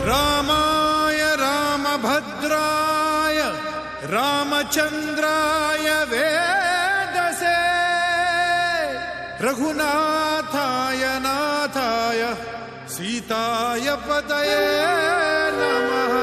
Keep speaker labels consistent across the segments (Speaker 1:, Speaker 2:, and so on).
Speaker 1: रामाय रामभद्राय रामचन्द्राय वेदसे रघुनाथाय नाथाय सीताय पतये नमः।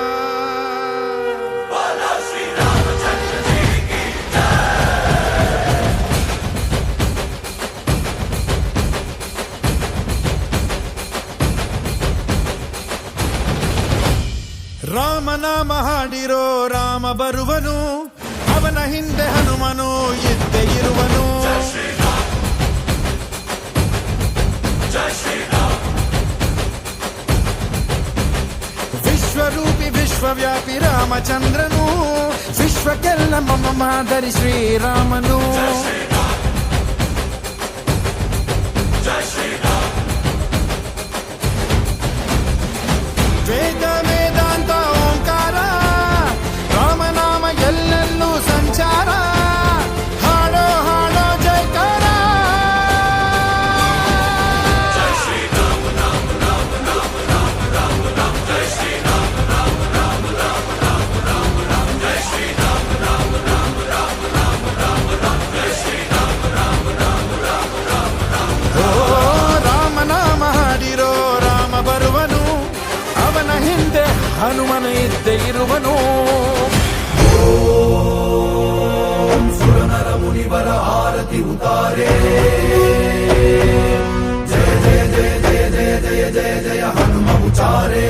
Speaker 1: ರಾಮನಾಮ ಹಾಡಿರೋ ರಾಮ ಬರುವನು, ಅವನ ಹಿಂದೆ ಹನುಮನು ಇದ್ದೇ ಇರುವನು. ವಿಶ್ವರೂಪಿ ವಿಶ್ವವ್ಯಾಪಿ ರಾಮಚಂದ್ರನು, ವಿಶ್ವಕ್ಕೆಲ್ಲ ಮಮ ಮಾದರಿ ಶ್ರೀರಾಮನು. ವೇದ ವೇದಾಂತ ಓಂಕಾರ, ರಾಮನಾಮ ಎಲ್ಲೆಲ್ಲೂ ಸಂಚಾರ. ಹಾಡೋ ಹಾಡೋ ಜೈಕಾರ. ಜೈ ಶ್ರೀರಾಮ ರಾಮ ರಾಮ ರಾಮ ರಾಮ ರಾಮ ರಾಮ. ಜೈ ಶ್ರೀರಾಮ ರಾಮ ರಾಮ ರಾಮ ರಾಮ ರಾಮ ರಾಮ. ಜೈ ಶ್ರೀರಾಮ ರಾಮ ರಾಮ ರಾಮ ರಾಮ ರಾಮ ರಾಮ. ಜೈ ಶ್ರೀರಾಮ ರಾಮ ರಾಮ ರಾಮ ರಾಮ ರಾಮ. ಓ ರಾಮನಾಮ ಹಾಡಿರೋ ರಾಮ ಬರುವನು, ಅವನ ಹಿಂದೆ ಹನುಮನು ಇದ್ದೇ ಇರುವನು.
Speaker 2: ಓಂ ಸುರನರ ಮುನಿವರ ಆರತಿ ಉತಾರೆ. ಜಯ ಜಯ ಜಯ ಜಯ ಜಯ ಜಯ ಜಯ ಜಯ ಹನುಮ ಉಚಾರೆ.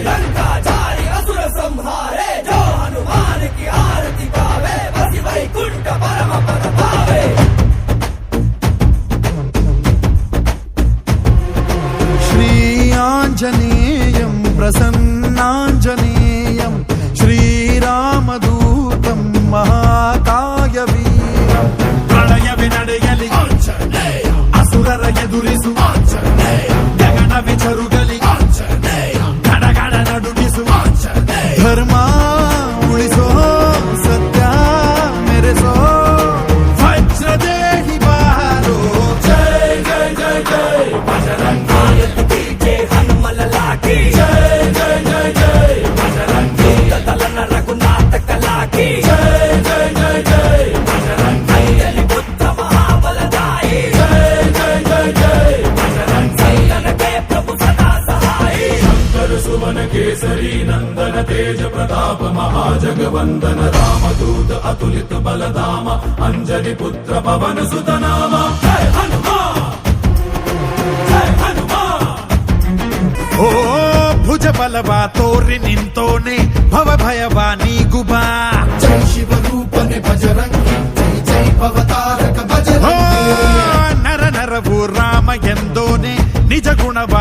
Speaker 2: ಲಂಕಾಚಾರಿ ಅಸುರ ಸಂಹಾರೆ, ಜೋ ಹನುಮಾನ ಕಿ ಆರತಿ गावे, बसी वैकुंठ परम पद पावे.
Speaker 1: ಶ್ರೀ ಆಂಜನೇಯಂ ಪ್ರಸನ್ನಾಂಜನೇಯಂ ಶ್ರೀರಾಮದೂತಂ ಮಹಾಕಾಯ ವೀರಂ. ಪ್ರಳಯವೇ ನಡೆಯಲಿ ಆಂಜನೇಯ, ಅಸುರರ ಎದುರಿಸು ಆಂಜನೇಯ. ಗಗನ ವಿಚರುಗಲಿ ಆಂಜನೇಯ, ಗಡಗಡ ನಡುಗಿಸು ಆಂಜನೇಯ. ಧರ್ಮ ಉಳಿಸೋ, ಸತ್ಯ ಮೆರೆಸೋ, ವಜ್ರದೇಹಿ ಬಾರೋ.
Speaker 2: ಜೈ ಜೈ ಜೈ ಜೈ ಬಜರಂಗಿ ಹನುಮಲ ಲಾಗಿ. ಜೈ ಜೈ ಜೈ ಜೈ ಬಜರಂಗಿ ತಲನ ರಘುನಾಥ ಕಲಾಗಿ. ಜೈ ಜೈ ಜೈ ಜೈ ಬಜರಂಗಿ ಅಯ್ಯಲಿ ಬುದ್ಧ ಮಹಾಬಲದಾಯಿ. ಜೈ ಜೈ ಜೈ ಜೈ ಬಜರಂಗಿ ನನಗೆ ಪ್ರಭು ಸದಾ ಸಹಾಯಿ. ಶಂಕರ ಸುವನ ಕೇಸರಿ ನಂದನ ತೇಜ ಪ್ರತಾಪ ಮಹಾಜಗವಂದನ ರಾಮದೂತ ಅತುಲಿತ ಬಲಧಾಮ ಅಂಜನಿ ಪುತ್ರ ಪವನ ಸುತ ನಾಮ. ಜೈ ಹನುಮ ಜೈ ಹನುಮ.
Speaker 1: ಓ ಭುಜ ಬಲವ ತೋರಿ ನಿಂತೋನೆ, ಭವ ಭಯವ ನೀಗುಬಾ.
Speaker 2: ಜೈ ಶಿವರೂಪನೆ ಬಜರಂಗಿ, ಜೈ ಜೈ ಭವತಾರಕ ಬಜರಂಗಿ.
Speaker 1: ನರ ನರವು ರಾಮ ಎಂದೋನೆ, ನಿಜ ಗುಣವ